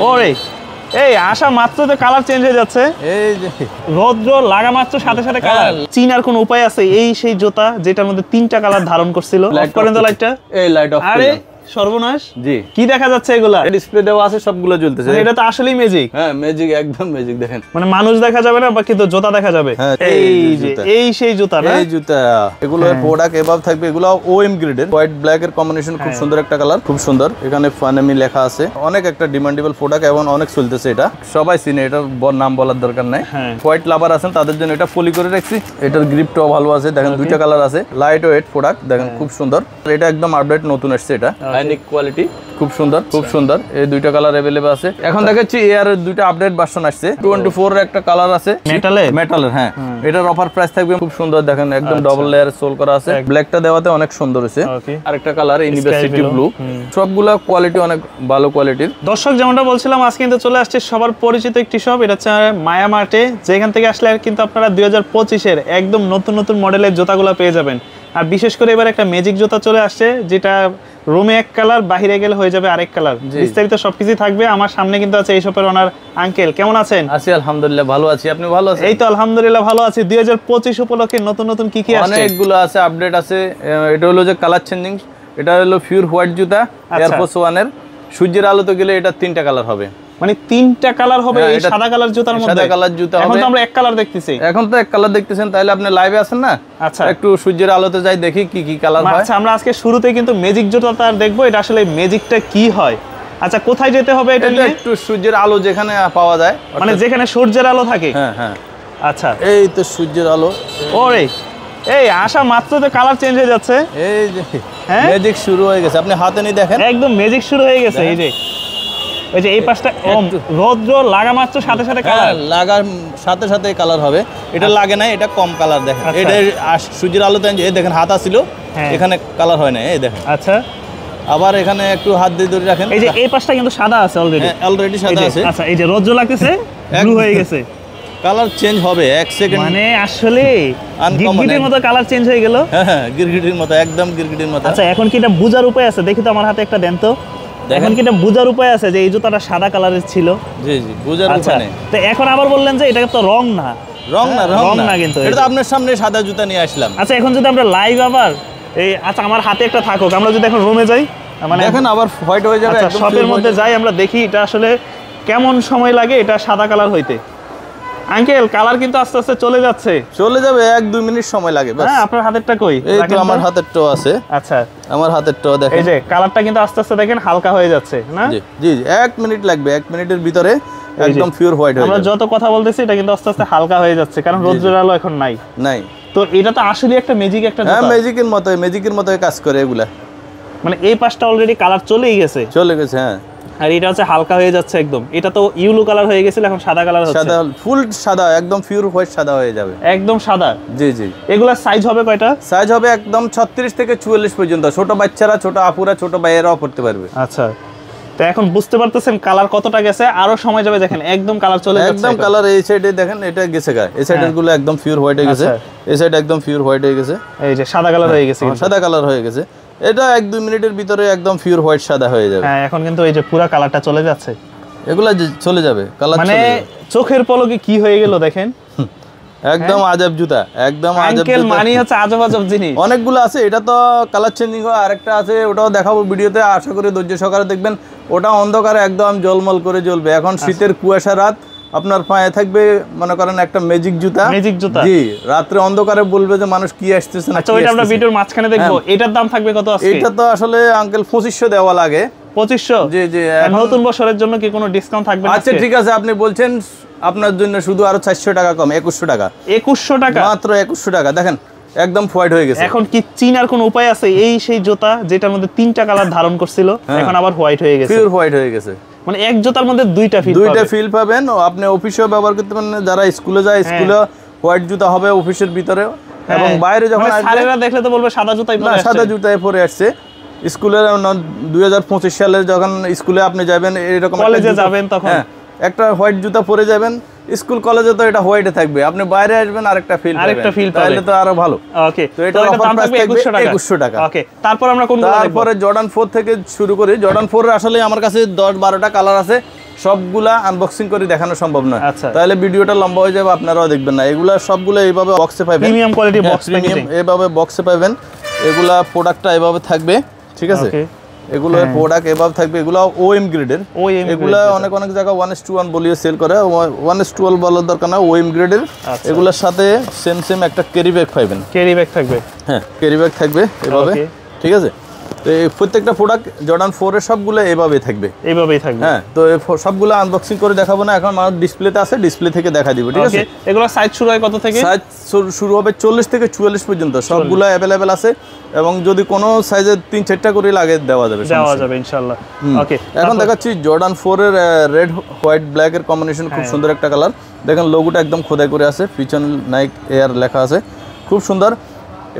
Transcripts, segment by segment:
ওরে এই আসা মাত্র তো কালার চেঞ্জ হয়ে যাচ্ছে, এই যে রৌদ্র লাগা মাত্র সাথে সাথে কালার। চিনার কোন উপায় আছে? এই সেই জুতা যেটার মধ্যে 3টা কালার ধারণ করছিল। অফ করেন তো লাইটটা। এই লাইট অফ। আরে সর্বনাশ, জি কি দেখা যাচ্ছে এগুলা? ডিসপ্লে দেওয়া আছে, সবগুলো জ্বলতেছে। এটা তো আসলেই ম্যাজিক। হ্যাঁ ম্যাজিক, একদম ম্যাজিক। দেখেন মানে মানুষ দেখা যাবে না, বাকি তো জুতা দেখা যাবে। এই যে এই সেই জুতা না? এই জুতা, এগুলোর প্রোডাক্ট এভাবে থাকবে। এগুলো ওএম গ্রেডের, হোয়াইট ব্ল্যাক এর কম্বিনেশন, খুব সুন্দর একটা কালার, খুব সুন্দর। এখানে ফানেমি লেখা আছে। অনেক একটা ডিমান্ডেবল প্রোডাক্ট এবং অনেক চলতেছে। এটা সবাই চিনে, এটার নাম বলার দরকার নাই। হোয়াইট লাভার আছেন তাদের জন্য এটা পলি করে রাখছি। এটার গ্রিপটাও ভালো আছে। দেখেন 2টা কালার আছে। লাইট ওয়েট প্রোডাক্ট, দেখেন খুব সুন্দর। এটা একদম আপডেট নতুন আসছে। এটা হাইনিক কোয়ালিটি, খুব সুন্দর, খুব সুন্দর। এই 2টা কালার अवेलेबल আছে। এখন দেখাচ্ছি এর 2টা আপডেট ভার্সন আসছে। 24 এর একটা কালার আছে, মেটালের। হ্যাঁ, এটার অফার প্রাইস থাকবে খুব সুন্দর। দেখেন একদম ডাবল লেয়ার সোল করা আছে। ব্ল্যাকটা দেওয়াতে অনেক সুন্দর হয়েছে। আরেকটা কালার ইউনিভার্সিটি ব্লু। সবগুলা কোয়ালিটি অনেক ভালো কোয়ালিটির। দর্শক যেমনটা বলছিলাম, আজকে কিন্তু চলে আসছে সবার পরিচিত একটি শপ। এটা হচ্ছে মায়া মার্টে, যেখান থেকে আসলে কিন্তু আপনারা 2025 এর একদম নতুন নতুন মডেলের জুতাগুলো পেয়ে যাবেন। আর বিশেষ করে এবার একটা ম্যাজিক জুতা চলে আসছে, যেটা রুমে এক কালার, বাহিরে গেলে হয়ে যাবে আরেক কালার। বিস্তারিত সবকিছুই থাকবে। আমার সামনে কিন্তু আছে এই শপের ওনার আঙ্কেল। কেমন আছেন? আছি আলহামদুলিল্লাহ, ভালো আছি। আপনি ভালো আছেন? এই তো আলহামদুলিল্লাহ ভালো আছি। 2025 উপলক্ষে নতুন নতুন কি কি আসছে? অনেকগুলো আছে, আপডেট আছে। এটা হলো যে কালার চেঞ্জিং। এটা হলো পিওর হোয়াইট জুতা, এয়ারফোর্স 1 এর। সূর্যের আলোতে গেলে এটা 3টা কালার হবে। মানে 3টা কালার হবে এই সাদা কালার জুতার মধ্যে? সাদা কালার জুতা হবে। এখন তো আমরা এক কালার দেখতেছি। এখন তো এক কালার দেখতেছেন, তাহলে আপনি লাইভে আছেন না? আচ্ছা, একটু সূর্যের আলোতে যাই দেখি কি কি কালার হয়। আচ্ছা, আমরা আজকে শুরুতে কিন্তু ম্যাজিক জুতাটা দেখবো। এটা আসলে ম্যাজিকটা কি হয়? আচ্ছা, কোথায় যেতে হবে এটা নিয়ে? একটু সূর্যের আলো যেখানে পাওয়া যায়, মানে যেখানে সূর্যের আলো থাকে। হ্যাঁ হ্যাঁ। আচ্ছা, এই তো সূর্যের আলো। ওরে এই আসা মাত্র তো কালার চেঞ্জ হয়ে যাচ্ছে। এই যে ম্যাজিক শুরু হয়ে গেছে। আপনি হাতে নিয়ে দেখেন, একদম ম্যাজিক শুরু হয়ে গেছে। এই যে ওই যে এই পাশটা রৌদ্র লাগা মাত্র সাথে সাথে কালার, লাগার সাথে সাথে কালার হবে। এটা লাগে না, এটা কম কালার। দেখেন এটা সূর্যের আলোতে এই দেখেন হাত আসিল, এখানে কালার হয় না। এই দেখেন। আচ্ছা, আবার এখানে একটু হাত দিয়ে ধরে রাখেন। এই যে এই পাশটা কিন্তু সাদা আছে অলরেডি। অলরেডি সাদা আছে। আচ্ছা, এই যে রৌদ্র লাগতেছে, ব্লু হয়ে গেছে। কালার চেঞ্জ হবে 1 সেকেন্ড। মানে আসলে গিরগিটির মতো কালার চেঞ্জ হয়ে গেল। হ্যাঁ, গিরগিটির মতো, একদম গিরগিটির মতো। আচ্ছা, এখন কি এটা বোঝার উপায় আছে? দেখি তো আমার হাতে একটা দেন তো। এখন কি এটা বোঝার উপায় আছে যে এই জুতাটা সাদা কালারের ছিল? জি জি, বোঝার উপায় নেই। তো এখন আবার বললেন যে এটা তো রং না। রং না কিন্তু এটা তো আপনার সামনে সাদা জুতা নিয়ে আসলাম। আচ্ছা, এখন যদি আমরা লাইভ আবার এই, আচ্ছা আমার হাতে একটা থাকুক, আমরা যদি এখন রুমে যাই, মানে দেখেন আবার হোয়াইট হয়ে যাবে। একদম শপের মধ্যে যাই, আমরা দেখি এটা আসলে কেমন সময় লাগে এটা সাদা কালার হইতে। আঙ্কেল, কালার কিন্তু আস্তে আস্তে চলে যাচ্ছে। চলে যাবে, 1-2 মিনিট সময় লাগে বাস। হ্যাঁ, আপনার হাতেরটা কই? এই তো আমার হাতেরটাও আছে। আচ্ছা, আমার হাতেরটাও দেখেন। এই যে কালারটা কিন্তু আস্তে আস্তে দেখেন হালকা হয়ে যাচ্ছে না? জি জি, 1 মিনিট লাগবে। 1 মিনিটের ভিতরে একদম পিওর হোয়াইট হয়ে যাবে। আমরা যত কথা বলতেছি এটা কিন্তু আস্তে আস্তে হালকা হয়ে যাচ্ছে, কারণ রৌদ্রের আলো এখন নাই। তো এটা তো আসলে একটা ম্যাজিক, একটা হ্যাঁ ম্যাজিকের মতো কাজ করে এগুলা। মানে এই পাশটা অলরেডি কালার চলেই গেছে। হ্যাঁ। আর এটা হচ্ছে হালকা হয়ে যাচ্ছে একদম। এটা তো ইউলো কালার হয়ে গেছিল, এখন সাদা কালার হচ্ছে। সাদা, ফুল সাদা, একদম পিওর হোয়াইট সাদা হয়ে যাবে। একদম সাদা। জি জি। এগুলা সাইজ হবে কয়টা? সাইজ হবে একদম 36 থেকে 44 পর্যন্ত। ছোট বাচ্চারা, ছোট আপুরা, ছোট ভাইয়েরাও পড়তে পারবে। আচ্ছা, তো এখন বুঝতে পারতেছেন কালার কতটা গেছে? আরো সময় যাবে। দেখেন একদম কালার চলে যাচ্ছে। একদম কালার এই সাইডে দেখেন, এটা গেছে গা। এই সাইডের গুলো একদম পিওর হোয়াইট হয়ে গেছে। এই সাইড একদম পিওর হোয়াইট হয়ে গেছে। এই যে সাদা কালার হয়ে গেছে। সাদা কালার হয়ে গেছে। এটা 1-2 মিনিটের ভিতরে একদম পিওর হোয়াইট সাদা হয়ে যাবে। হ্যাঁ, এখন কিন্তু এই যে পুরো কালারটা চলে যাচ্ছে। এগুলা চলে যাবে কালার, মানে চোখের পলকে কি হয়ে গেল দেখেন। একদম আজব জুতা, একদম আজব আঙ্কেল, মানে হচ্ছে আজব আজব জিনিস অনেকগুলো আছে। এটা তো কালার চেঞ্জিং হয়। আরেকটা আছে, ওটাও দেখাবো ভিডিওতে, আশা করি ধৈর্য সহকারে দেখবেন। ওটা অন্ধকারে একদম জলমল করে জ্বলবে। এখন শীতের কুয়াশা রাত, আপনার পায়ে থাকবে মনে করেন একটা ম্যাজিক জুতা। জি, রাত্রে অন্ধকারে বলবে যে মানুষ কি আসতেছে না। আচ্ছা, ওইটা আমরা ভিডিওর মাঝখানে দেখবো। এটার দাম থাকবে কত আজকে? এটা তো আসলে আঙ্কেল 2500 দেওয়া লাগে। 2500? জি জি। নতুন বছরের জন্য কি কোনো ডিসকাউন্ট থাকবে? আচ্ছা ঠিক আছে, আপনি বলছেন, আপনার জন্য শুধু আরো 400 টাকা কম, 2100 টাকা। 2100 টাকা? মাত্র 2100 টাকা। দেখেন একদম হোয়াইট হয়ে গেছে। এখন কি চিনার কোন উপায় আছে? এই সেই জুতা যেটার মধ্যে 3টা কালার ধারণ করছিল, এখন আবার হোয়াইট হয়ে গেছে। পিওর হোয়াইট হয়ে গেছে। মানে এক জুতার মধ্যে দুইটা ফিল পাবেন। আপনি অফিসেও ব্যবহার করতে পারেন। যারা স্কুলে যায়, স্কুলে হোয়াইট জুতা হবে অফিসের ভিতরে, এবং বাইরে যখন স্যারেরা দেখলে তো বলবে সাদা জুতাই পরে আসছে। সাদা জুতায় পরে আসছে। স্কুলের 2025 সালে যখন স্কুলে আপনি যাবেন, এরকম কলেজে যাবেন, তখন একটা হোয়াইট জুতা পরে যাবেন। স্কুল কলেজে তো এটা হোয়াইটে থাকবে, আপনি বাইরে আসবেন আরেকটা ফিল পাবেন, তাহলে তো আরো ভালো। ওকে, তো এটা দাম থাকবে 2100 টাকা। ওকে, তারপর আমরা কোনগুলো দেখব? তারপরে জর্ডান 4 থেকে শুরু করি। জর্ডান 4 এর আসলে আমার কাছে 10-12টা কালার আছে। সবগুলা আনবক্সিং করে দেখানো সম্ভব নয়, আচ্ছা। তাহলে ভিডিওটা লম্বা হয়ে যাবে, আপনারাও দেখবেন না। এগুলা সবগুলো এইভাবে বক্সে পাবেন, প্রিমিয়াম কোয়ালিটি বক্স প্রিমিয়াম এইভাবে বক্সে পাবেন। এগুলা প্রোডাক্টটা এভাবে থাকবে, ঠিক আছে। এগুলো প্রোডাক্ট এভাবে থাকবে, এগুলো ওএম গ্রেডের। এগুলা অনেক অনেক জায়গায় 1:1 বলিয়ে সেল করে, 1:12 বলার দরকার না, ওএম গ্রেডের। এগুলোর সাথে সেম একটা ক্যারি ব্যাগ পাবেন। ক্যারি ব্যাগ থাকবে, হ্যাঁ ক্যারি ব্যাগ থাকবে এভাবে, ঠিক আছে। তো এই প্রত্যেকটা প্রোডাক্ট জর্ডান 4 এর সবগুলো এইভাবেই থাকবে, হ্যাঁ। তো সবগুলো আনবক্সিং করে দেখাবো না, এখন আমার ডিসপ্লেতে আছে, ডিসপ্লে থেকে দেখা দিব, ঠিক আছে। এগুলো সাইজ শুরু হয় কত থেকে? সাইজ শুরু হবে 40 থেকে 44 পর্যন্ত, সবগুলো অ্যাভেলেবেল আছে। এবং যদি কোনো সাইজের 3-4টা করে লাগে দেওয়া যাবে ইনশাআল্লাহ। ওকে, এখন দেখাচ্ছি জর্ডান 4 এর রেড হোয়াইট ব্ল্যাক এর কম্বিনেশন, খুব সুন্দর একটা কালার। দেখেন লোগোটা একদম খোদাই করে আছে, পিছনে নাইক এয়ার লেখা আছে, খুব সুন্দর।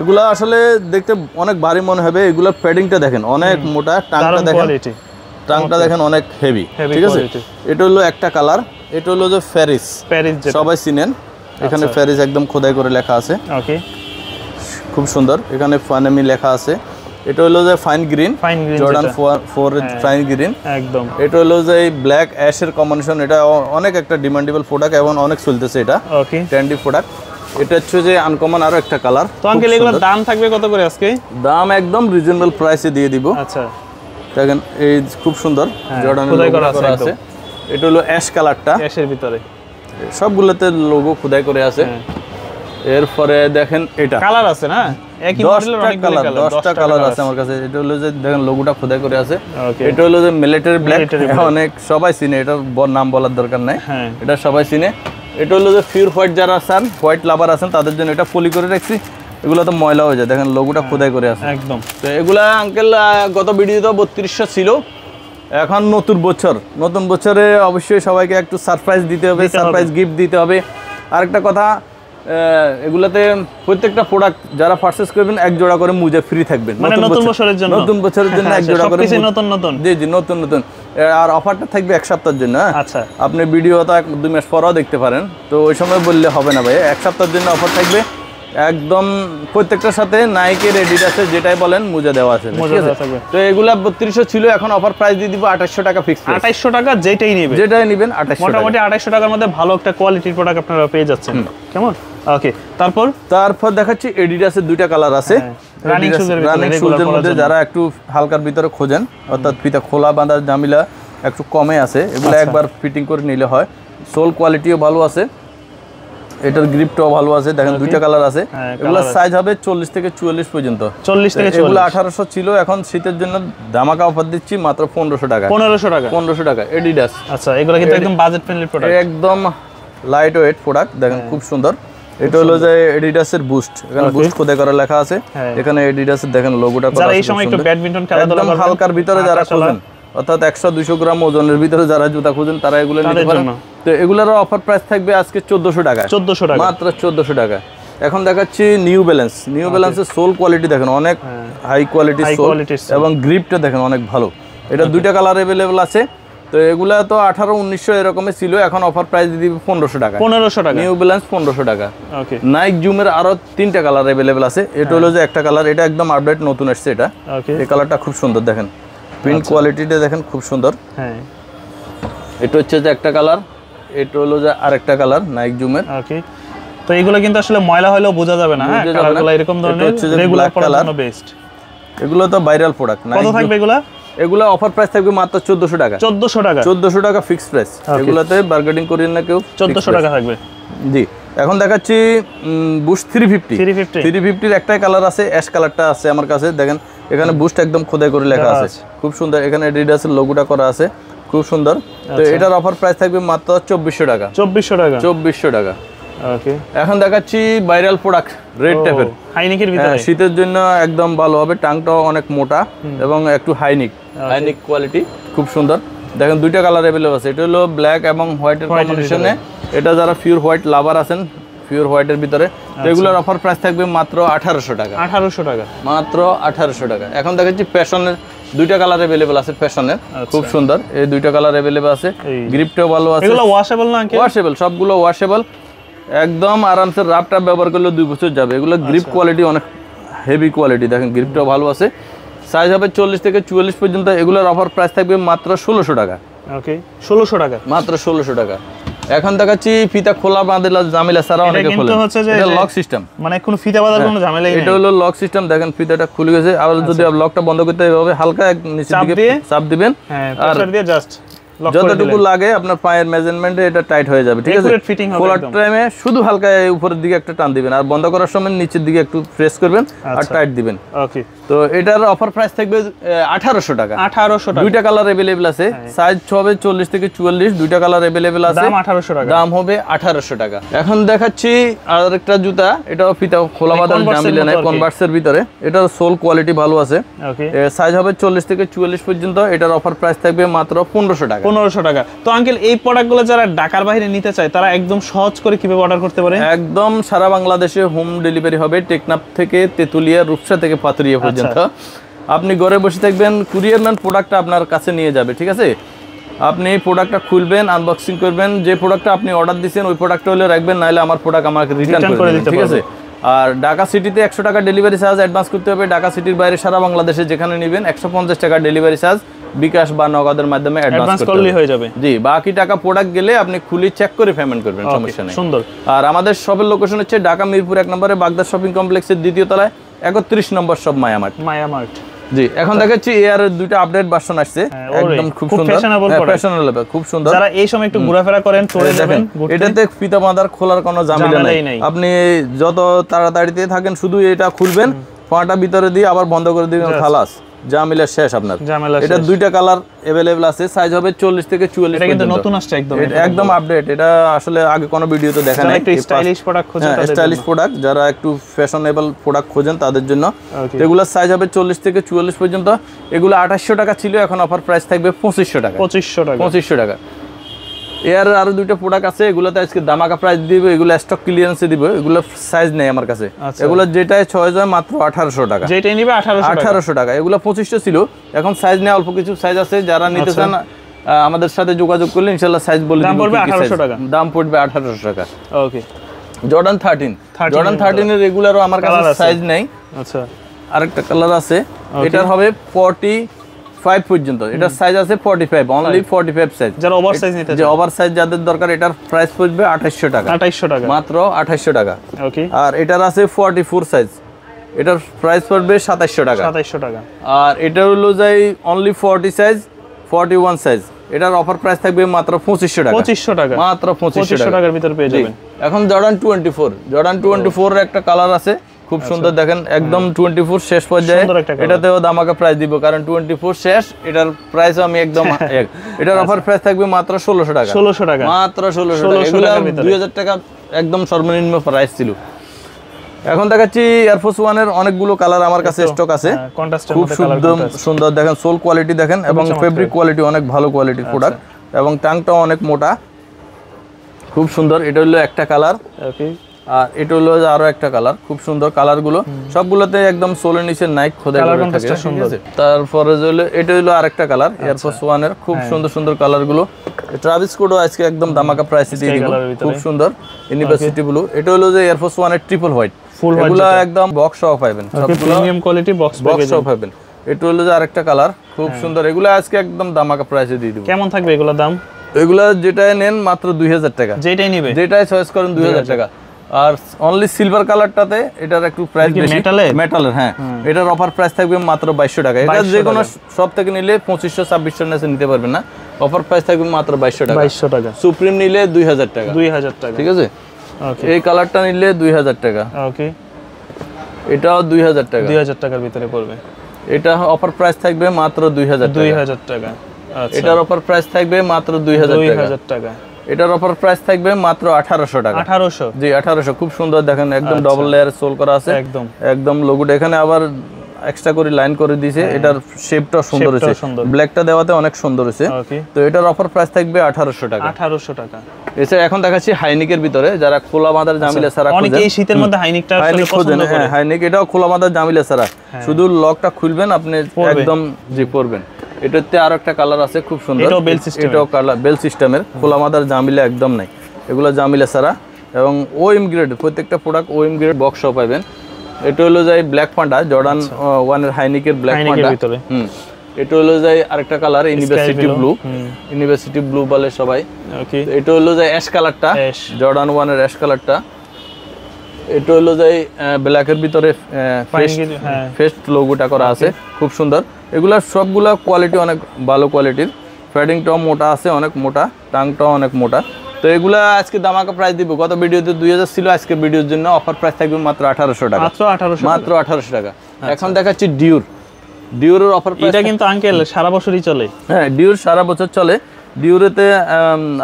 এগুলা আসলে দেখতে অনেক ভারী মনে হবে। এগুলা প্যাডিংটা দেখেন অনেক মোটা, টাংটা দেখেন অনেক হেভি, ঠিক আছে। এটা হলো একটা কালার, এটা হলো যে প্যারিস, সবাই চিনেন। এখানে প্যারিস একদম খোদাই করে লেখা আছে, খুব সুন্দর। এখানে ফানেমি লেখা আছে। এটা হলো যে ফাইন গ্রিন, জর্ডান 4 এর ফাইন গ্রিন একদম। এটা হলো যে ব্ল্যাক অ্যাশের কম্বিনেশন, এটা অনেক একটা ডিমান্ডেবল প্রোডাক্ট এবং অনেক চলতেছে, এটা ট্রেন্ডি প্রোডাক্ট। এটা হচ্ছে যে আনকমন আরো একটা কালার। তো আঙ্কেল এগুলোর দাম থাকবে কত করে আজকে? দাম একদম রিজনেবল প্রাইসে দিয়ে দিব। আচ্ছা দেখেন এই খুব সুন্দর জর্ডান খোদাই করা আছে। এটা হলো অ্যাশ কালারটা, অ্যাশের ভিতরে সবগুলোতে লোগো খোদাই করে আছে। এরপরে দেখেন এটা কালার আছে না, একই মডেলের অনেক কালার, 10টা কালার আছে আমার কাছে। এটা হলো যে দেখেন লোগোটা খোদাই করে আছে। এটা হলো যে মিলিটারি ব্ল্যাক, অনেক সবাই চিনে, এটা নাম বলার দরকার নাই, এটা সবাই চিনে। এটা হলো যে পিওর হোয়াইট যারা আছেন, হোয়াইট লাভার আছেন, তাদের জন্য এটা পলি করে রাখছি। এগুলো তো ময়লা হয়ে যায়, দেখেন লোগোটা খোদাই করে আছে একদম। তো এগুলা আঙ্কেল গত ভিডিওতে 3200 ছিল, এখন নতুন বছরে অবশ্যই সবাইকে একটু সারপ্রাইজ দিতে হবে, সারপ্রাইজ গিফট দিতে হবে। আরেকটা কথা, এগুলাতে প্রত্যেকটা প্রোডাক্ট যারা পারচেজ করবেন এক জোড়া করে মুজা ফ্রি থাকবে, নতুন বছরের জন্য এক জোড়া করে নতুন। জি নতুন। আর অফারটা থাকবে 1 সপ্তাহের জন্য। আচ্ছা, আপনি ভিডিও তো 1-2 মাস পরেও দেখতে পারেন, তো ওই সময় বললে হবে না ভাই। 1 সপ্তাহের জন্য অফার থাকবে একদম। প্রত্যেকটার সাথে নাইকের এডিডাসের যেটাই বলেন মোজা দেওয়া আছে। তো এগুলা 3200 ছিল, এখন অফার প্রাইস দিয়ে দিব 2800 টাকা ফিক্স। 2800 টাকা যেটাই নেবেন 2800, মোটামুটি 2800 টাকার মধ্যে ভালো একটা কোয়ালিটির প্রোডাক্ট আপনারা পেয়ে যাচ্ছেন। কেমন? ওকে, তারপর দেখাচ্ছি এডিডাসের 2টা কালার আছে। রানিং শুজের মধ্যে যারা একটু হালকার ভিতরে খোঁজেন, অর্থাৎ ফিতা খোলা বাঁধা জামিলা একটু কমে আছে, এগুলো একবার ফিটিং করে নিলে হয়। সোল কোয়ালিটিও ভালো আছে, এটার গ্রিপটাও ভালো আছে। দেখেন 2টা কালার আছে। এগুলো সাইজ হবে 40 থেকে 44 পর্যন্ত। 40 থেকে 44। এগুলো 1800 ছিল, এখন শীতের জন্য ধামাকা অফার দিচ্ছি মাত্র 1500 টাকা। 1500 টাকা এডিডাস। আচ্ছা, এগুলো কিন্তু একদম বাজেট ফ্রেন্ডলি প্রোডাক্ট, একদম লাইট ওয়েট প্রোডাক্ট। দেখেন খুব সুন্দর। এটা হলো যে এডিডাসের বুস্ট, এখানে বুস্ট খোদাই করা লেখা আছে। এখানে এডিডাসের দেখেন লোগোটা করা আছে। যারা এই সময় একটু ব্যাডমিন্টন খেলাধুলা করেন, হালকার ভিতরে যারা খোঁজেন, অর্থাৎ 100-200 গ্রাম ওজনের ভিতরে যারা জুতা খুঁজেন, তারা এগুলো নিতে পারেন। তো এগুলোর অফার প্রাইস থাকবে আজকে 1400 টাকা, মাত্র 1400 টাকা। এখন দেখাচ্ছি নিউ ব্যালেন্সের সোল কোয়ালিটি দেখেন অনেক হাই কোয়ালিটি সোল, এবং গ্রিপটা দেখেন অনেক ভালো। এটা 2টা কালার अवेलेबल আছে। তো এগুলা তো 1800-1900 এরকমই ছিল, এখন অফার প্রাইস দিয়ে দিবে 1500 টাকা। নিউ ব্যালেন্স 1500 টাকা। ওকে, নাইক জুমের আরো 3টা কালার अवेलेबल আছে। এটা হলো যে একটা কালার, এটা একদম আপডেট নতুন আসছে এটা। এই কালারটা খুব সুন্দর, দেখেন প্রিন্ট কোয়ালিটিটা দেখেন খুব সুন্দর। হ্যাঁ, এটা হচ্ছে যে একটা কালার, এটা হলো যে আরেকটা কালার নাইক জুমের। ওকে, তো এগুলো কিন্তু আসলে ময়লা হলেও বোঝা যাবে না, হ্যাঁ কালারগুলো এরকম ধরনের রেগুলার পরার জন্য বেস্ট। এগুলো তো ভাইরাল প্রোডাক্ট। কত থাকবে এগুলা? এগুলো অফার প্রাইস থাকবে মাত্র 1400 টাকা। 1400 টাকা ফিক্সড প্রাইস। এগুলাতে বার্গেনিং করেন না কেউ, 1400 টাকা থাকবে। জি, এখন দেখাচ্ছি বুস্ট 350 এর একটাই কালার আছে, অ্যাশ কালারটা আছে আমার কাছে। দেখেন এখানে বুস্ট একদম খোদাই করে লেখা আছে, খুব সুন্দর। এখানে এডিডাসের লোগোটা করা আছে, খুব সুন্দর। তো এটার অফার প্রাইস থাকবে মাত্র 2400 টাকা। 2400 টাকা। ওকে, এখন দেখাচ্ছি ভাইরাল প্রোডাক্ট রেড টাইপের, হাইনিকের ভিতরে। শীতের জন্য একদম ভালো হবে, টাংটাও অনেক মোটা এবং একটু হাইনিক কোয়ালিটি, খুব সুন্দর। দেখেন 2টা কালার अवेलेबल আছে। এটা হলো ব্ল্যাক এবং হোয়াইটের কম্বিনেশনে। এটা যারা পিওর হোয়াইট লাভার আছেন, পিওর হোয়াইটের ভিতরে, তো এগুলোর অফার প্রাইস থাকবে মাত্র 1800 টাকা। মাত্র 1800 টাকা। এখন দেখাচ্ছি ফ্যাশনের 2টা কালার अवेलेबल আছে, ফ্যাশনের খুব সুন্দর। এই 2টা কালার अवेलेबल আছে, গ্রিপটাও ভালো আছে। এগুলো ওয়াশেবল না আঙ্কেল? ওয়াশেবল, সবগুলো ওয়াশেবল, একদম আরামসে রাফটা ব্যবহার করলে 2 বছর যাবে। এগুলো গ্রিপ কোয়ালিটি অনেক হেভি কোয়ালিটি, দেখেন গ্রিপটাও ভালো আছে। সাইজ হবে 40 থেকে 44 পর্যন্ত। এগুলোর অফার প্রাইস থাকবে মাত্র 1600 টাকা। ওকে 1600 টাকা, মাত্র 1600 টাকা। এখন দেখাচ্ছি ফিতা খোলা বাঁধা জামিলা ছাড়া অনেকে খোলে, এটা লক সিস্টেম, মানে কোনো ফিতা বাঁধার কোনো ঝামেলাই নেই। এটা হলো লক সিস্টেম, দেখেন ফিতাটা খুলে গেছে। আবার যদি লকটা বন্ধ করতে হবে হালকা নিচের দিকে চাপ দিবেন, হ্যাঁ প্রেসার দিয়ে জাস্ট যতটুকু লাগে আপনার পায়ের মেজারমেন্টে এটা টাইট হয়ে যাবে, ঠিক আছে। খোলার টাইমে শুধু হালকা উপরের দিকে একটা টান দিবেন, আর বন্ধ করার সময় নিচের দিকে একটু প্রেস করবেন আর টাইট দিবেন। ওকে, তো এটার অফার প্রাইস থাকবে 1800 টাকা। 1800 টাকা, দুইটা কালার अवेलेबल আছে, সাইজ হবে 40 থেকে 44, দুইটা কালার अवेलेबल আছে, দাম 1800 টাকা, দাম হবে 1800 টাকা। এখন দেখাচ্ছি আরেকটা জুতা, এটাও ফিতা খোলা বাঁধা জামিলা নাই, কনভার্সের ভিতরে, এটার সোল কোয়ালিটি ভালো আছে। ওকে, সাইজ হবে 40 থেকে 44 পর্যন্ত, এটার অফার প্রাইস থাকবে মাত্র 1500 টাকা। 1500 টাকা। তো আঙ্কেল এই প্রোডাক্টগুলো যারা ঢাকার বাইরে নিতে চায় তারা একদম সহজ করে কিভাবে অর্ডার করতে পারে? একদম সারা বাংলাদেশে হোম ডেলিভারি হবে, টেকনাফ থেকে তেতুলিয়া, রূপসা থেকে পাতুরিয়া পর্যন্ত। আপনি ঘরে বসে থাকবেন, কুরিয়ার ম্যান প্রোডাক্টটা আপনার কাছে নিয়ে যাবে, ঠিক আছে। আপনি প্রোডাক্টটা খুলবেন, আনবক্সিং করবেন, যে প্রোডাক্টটা আপনি অর্ডার দিয়েছেন ওই প্রোডাক্টটা হলে রাখবেন, নাহলে আমার প্রোডাক্ট আমাকে রিটার্ন করে দিবেন, ঠিক আছে। আর ঢাকা সিটিতে 100 টাকা ডেলিভারি চার্জ অ্যাডভান্স করতে হবে। ঢাকা সিটির বাইরে সারা বাংলাদেশে যেখানে নেবেন 150 টাকা ডেলিভারি চার্জ বিকাশ বা নগদের মাধ্যমে অ্যাডভান্স করলেই হয়ে যাবে। জি, বাকি টাকা প্রোডাক্ট গেলে আপনি খুলি চেক করে পেমেন্ট করবেন, সমস্যা নেই। সুন্দর। আর আমাদের শপের লোকেশন হচ্ছে ঢাকা মিরপুর 1 নম্বরে বাগদার শপিং কমপ্লেক্সের 2য় তলায় 31 নম্বর শপ মায়ামার্ট। জি, এখন দেখাচ্ছি এর দুইটা আপডেট ভার্সন আসছে, একদম খুব সুন্দর, ফ্যাশনেবল, খুব সুন্দর। যারা এই সময় একটু ঘোরাফেরা করেন চলে যাবেন, এটাতে ফিতা বাঁধার খোলার কোনো ঝামেলা নাই। আপনি যত তাড়াতাড়িতে থাকেন শুধু এটা খুলবেন, পাটা ভিতরে দিয়ে আবার বন্ধ করে দিবেন, খালাস, জামিলা শেষ আপনার। এটা দুইটা কালার अवेलेबल আছে, সাইজ হবে 40 থেকে 44। এটা কিন্তু নতুন আসছে, একদম আপডেট। এটা আসলে আগে কোনো ভিডিওতে দেখা নাই। একটু স্টাইলিশ প্রোডাক্ট খোঁজেন, স্টাইলিশ প্রোডাক্ট, যারা একটু ফ্যাশনেবল প্রোডাক্ট খোঁজেন তাদের জন্য। এগুলোর সাইজ হবে 40 থেকে 44 পর্যন্ত। এগুলো 2800 টাকা ছিল, এখন অফার প্রাইস থাকবে 2500 টাকা। 2500 টাকা। এর আরো দুইটা প্রোডাক্ট আছে, এগুলোতে আজকে দামাকা প্রাইস দিব, এগুলো স্টক ক্লিয়ারেন্সে দিব, এগুলো সাইজ নেই আমার কাছে। এগুলো যেটাই চয়েস হয় মাত্র 1800 টাকা, যেটাই নিবে 1800 টাকা। এগুলো 2500 ছিল, এখন সাইজ নেই, অল্প কিছু সাইজ আছে, যারা নিতে চান আমাদের সাথে যোগাযোগ করলে ইনশাআল্লাহ সাইজ বলে দিব। দাম পড়বে 1800 টাকা, দাম পড়বে 1800 টাকা। ওকে, জর্ডান 13 এর রেগুলারও আমার কাছে সাইজ নেই। আচ্ছা, আরেকটা কালার আছে, এটার হবে 45 পর্যন্ত, এটার সাইজ আছে 45, অনলি 45 সাইজ। যারা ওভার সাইজ নিতে চায়, যে ওভার সাইজ যাদের দরকার, এটার প্রাইস পড়বে 2800 টাকা। 2800 টাকা, মাত্র 2800 টাকা। ওকে, আর এটার আছে 44 সাইজ, এটার প্রাইস পড়বে 2700 টাকা। 2700 টাকা। আর এটা হলো যাই অনলি 40 সাইজ, 41 সাইজ, এটার অফার প্রাইস থাকবে মাত্র 2500 টাকা। 2500 টাকা, মাত্র 2500 টাকার ভিতর পেয়ে যাবেন। এখন জর্ডান 24 এর একটা কালার আছে, খুব সুন্দর, দেখেন একদম 24 শেষ পর্যায়ে। এটাতেও দামাকা প্রাইস দিব, কারণ 24 শেষ, এটার প্রাইস আমি একদম এটার অফার প্রাইস থাকবে মাত্র 1600 টাকা। 1600 টাকা, মাত্র 1600 টাকা। এগুলো 2000 টাকা একদম সর্বনিম্ন প্রাইস ছিল। এখন দেখাচ্ছি এয়ারফোর্স 1 এর অনেকগুলো কালার আমার কাছে স্টক আছে, খুব সুন্দর। দেখেন সোল কোয়ালিটি দেখেন, এবং ফেব্রিক কোয়ালিটি অনেক ভালো কোয়ালিটির প্রোডাক্ট, এবং টাংটাও অনেক মোটা, খুব সুন্দর। এটা হলো একটা কালার। ওকে, আর এটা হলো আরো একটা কালার, খুব সুন্দর কালারগুলো, সবগুলোতে একদম সোলের নিচে নাইক খোদাই করা থাকে, ঠিক আছে। তারপরে হলো এটা হলো আরেকটা কালার এয়ারফোর্স 1 এর, খুব সুন্দর সুন্দর কালারগুলো। ট্রাভিস কোডও আজকে একদম দামাকা প্রাইসে দিয়ে দিব, খুব সুন্দর, ইউনিভার্সিটি ব্লু। এটা হলো যে এয়ারফোর্স 1 এর ট্রিপল হোয়াইট, এগুলো একদম বক্স সহ পাবেন, সবগুলো প্রিমিয়াম কোয়ালিটি বক্স সহ পাবেন। এটা হলো যে আরেকটা কালার, খুব সুন্দর। এগুলো আজকে একদম দামাকা প্রাইসে দিয়ে দিব। কেমন থাকবে এগুলোর দাম? এগুলা যেটাই নেন মাত্র 2000 টাকা, যেটাই নেবে, যেটাই চয়েস করেন 2000 টাকা। আর অনলি সিলভার কালারটাতে এটার একটু প্রাইস বেশি, মেটালের। হ্যাঁ, এটার অফার প্রাইস থাকবে মাত্র 2200 টাকা। এটা যে কোনো সব থেকে নিলে 2500-2600 নিচে নিতে পারবেন না, অফার প্রাইস থাকবে মাত্র 2200 টাকা। 2200 টাকা। সুপ্রিম নিলে 2000 টাকা। 2000 টাকা, ঠিক আছে। ওকে, এই কালারটা নিলে 2000 টাকা। ওকে, এটাও 2000 টাকা, 2000 টাকার ভিতরে পড়বে। এটা অফার প্রাইস থাকবে মাত্র 2000 টাকা। 2000 টাকা। আচ্ছা, এটার অফার প্রাইস থাকবে মাত্র 2000 টাকা। এটার অফার প্রাইস থাকবে মাত্র 1800 টাকা। 1800? জি, 1800। খুব সুন্দর, দেখেন একদম ডাবল লেয়ার সোল করা আছে, একদম লোগোটা এখানে আবার এক্সট্রা করে লাইন করে দিয়েছে। এটার শেপটা সুন্দর হয়েছে, ব্ল্যাকটা দেওয়াতে অনেক সুন্দর হয়েছে। তো এটার অফার প্রাইস থাকবে 1800 টাকা। 1800 টাকা। এছাড়া এখন দেখাচ্ছি হাইনিকের ভিতরে, যারা খোলা বাঁধার জামিলা ছাড়া খোঁজেন, অনেকেই শীতের মধ্যে হাইনিকটা পছন্দ করে। হ্যাঁ, হাইনিক এটাও খোলা বাঁধার জামিলা ছাড়া, শুধু লকটা খুলবেন আপনি একদম জি পরবেন। এটাতে আরো একটা কালার আছে, খুব সুন্দর, এটাও কালার বেল সিস্টেমের, খোলা মাদার জামিলা একদম নাই, এগুলো জামিলা ছাড়া। এবং ওএম গ্রেড, প্রত্যেকটা প্রোডাক্ট ওএম গ্রেড বক্স পাবেন। এটা হলো যাই ব্ল্যাক পান্ডা, জর্ডান 1 এর হাইনিকের ব্ল্যাক পান্ডা। এটা হলো যায় আরেকটা colour university blue, university blue বলে সবাই। ওকে, এটা হলো যায় অ্যাশ কালারটা, জর্ডান 1 এর অ্যাশ কালারটা। এটা হলো যায় ব্ল্যাকের ভিতরে ফেস্ট লোগোটা করা আছে, খুব সুন্দর। এগুলা সবগুলা কোয়ালিটি অনেক ভালো কোয়ালিটির, ফ্যাডিংটাও মোটা আছে, অনেক মোটা, টাংটাও অনেক মোটা। তো এগুলা আজকে দামাকা প্রাইস দিব, গত ভিডিওতে 2000 ছিল, আজকে ভিডিওর জন্য অফার প্রাইস থাকবে মাত্র 1800 টাকা, মাত্র 1800 টাকা। এখন দেখাচ্ছি ডিউর, ডিউরের অফার প্রাইস। এটা কিন্তু আঙ্কেল সারা বছরই চলে। হ্যাঁ, ডিউর সারা বছর চলে। ডিউরেতে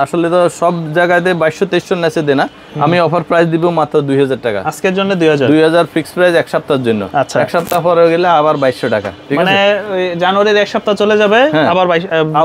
আসলে তো সব জায়গাতে 2200-2300 নেচে দেয় না, আমি অফার প্রাইস দিব মাত্র 2000 টাকা আজকের জন্য। 2000 ফিক্স প্রাইস এক সপ্তাহের জন্য। আচ্ছা, এক সপ্তাহ পরে গেলে আবার 2200 টাকা, ঠিক আছে? মানে জানুয়ারির এক সপ্তাহ চলে যাবে, আবার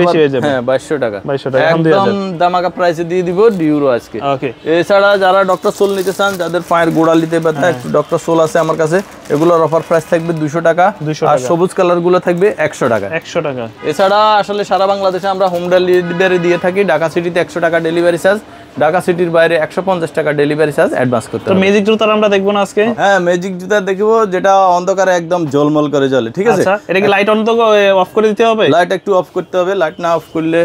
বেশি হয়ে যাবে। হ্যাঁ, 2200 টাকা, 2200 টাকা একদম দামাকা প্রাইসে দিয়ে দিব ডিউরো আজকে। ওকে, এছাড়া যারা ডক্টর সোল নিতে চান, যাদের পায়ের গোড়ালিতে ব্যথা, ডক্টর সোল আছে আমার কাছে, এগুলোর অফার প্রাইস থাকবে 200 টাকা, আর সবুজ কালার গুলো থাকবে 100 টাকা। 100 টাকা। এছাড়া আসলে সারা বাংলাদেশে আমরা হোম ডেলিভারি দিয়ে থাকি। ঢাকা সিটিতে 100 টাকা ডেলিভারি চার্জ, ঢাকা সিটির বাইরে 150 টাকা ডেলিভারি চার্জ অ্যাডভান্স করতে হবে। তো ম্যাজিক জুতার আমরা দেখবো না আজকে? হ্যাঁ, ম্যাজিক জুতা দেখবো, যেটা অন্ধকারে একদম ঝলমল করে জ্বলে, ঠিক আছে? আচ্ছা, এটা কি লাইট অন তো অফ করে দিতে হবে? লাইট একটু অফ করতে হবে, লাইট না অফ করলে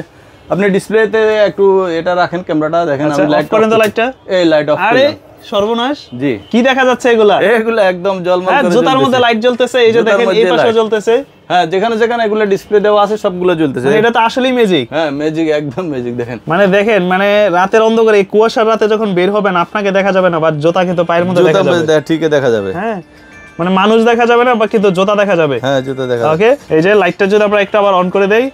আপনি ডিসপ্লেতে একটু এটা রাখেন, ক্যামেরাটা দেখেন, আমি লাইট করেন তো লাইটটা। এই লাইট অফ। আরে সর্বনাশ, জি, কি দেখা যাচ্ছে এগুলা? এগুলো একদম ঝলমল করে জুতার মধ্যে লাইট জ্বলতেছে, এই যে দেখেন এই পাশে জ্বলতেছে। হ্যাঁ, যেখানে যেখানে এগুলো ডিসপ্লে দেওয়া আছে সবগুলো জ্বলতেছে। এটা তো আসলেই ম্যাজিক। হ্যাঁ, ম্যাজিক, একদম ম্যাজিক। দেখেন, মানে দেখেন, মানে রাতের অন্ধকারে এই কুয়াশার রাতে যখন বের হবেন আপনাকে দেখা যাবে না, বা জুতা কিন্তু পায়ের মধ্যে দেখা যাবে, ঠিকই দেখা যাবে। হ্যাঁ, মানে মানুষ দেখা যাবে না, বা কিন্তু জুতা দেখা যাবে। হ্যাঁ, জুতা দেখা যাবে। ওকে, এই যে লাইটটা যদি আমরা একটু আবার অন করে দেই,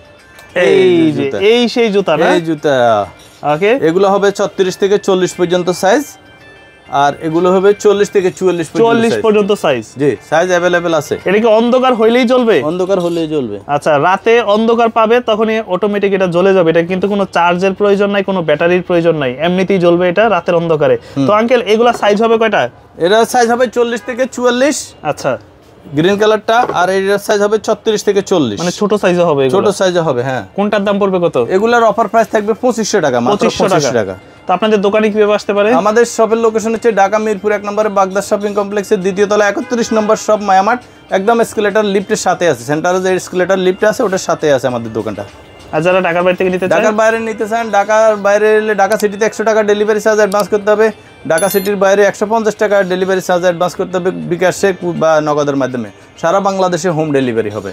এই যে এই সেই জুতা না? এই জুতা। ওকে, এগুলো হবে 36 থেকে 40 পর্যন্ত সাইজ, আর এগুলো হবে 40 থেকে 44 পর্যন্ত সাইজ। জি, সাইজ अवेलेबल আছে। এটা কি অন্ধকার হইলেই জ্বলবে? অন্ধকার হলেই জ্বলবে। আচ্ছা, রাতে অন্ধকার পাবে তখনই অটোমেটিক এটা জ্বলে যাবে। এটা কিন্তু কোনো চার্জের প্রয়োজন নাই, কোনো ব্যাটারির প্রয়োজন নাই, এমনিতেই জ্বলবে এটা রাতের অন্ধকারে। তো আঙ্কেল, এগুলা সাইজ হবে কয়টা? এর সাইজ হবে 40 থেকে 44। আচ্ছা, গ্রিন কালারটা, আর এর সাইজ হবে 36 থেকে 40, মানে ছোট সাইজে হবে। ছোট সাইজে হবে। হ্যাঁ, কোনটার দাম পড়বে কত? এগুলার অফার প্রাইস থাকবে 2500 টাকা, মাত্র 2500 টাকা। তো আপনাদের দোকানে কিভাবে আসতে পারে? আমাদের শপের লোকেশন হচ্ছে ঢাকা মিরপুর 1 নম্বরে বাগদা শপিং কমপ্লেক্সের দ্বিতীয় তলা 31 নম্বর শপ মায়ামার্ট, একদম এসকেলেটর লিফটের সাথে আছে। সেন্টারে যে এসকেলেটর লিফট আছে ওটার সাথে আছে আমাদের দোকানটা। আর যারা ঢাকার বাইরে থেকে নিতে চান, ঢাকার বাইরে নিতে চান, ঢাকার বাইরে এলে ঢাকা সিটিতে 100 টাকা ডেলিভারি চার্জ অ্যাডভান্স করতে হবে। ঢাকা সিটির বাইরে 150 টাকা ডেলিভারি চার্জ অ্যাডভান্স করতে হবে বিকাশে বা নগদের মাধ্যমে। সারা বাংলাদেশে হোম ডেলিভারি হবে।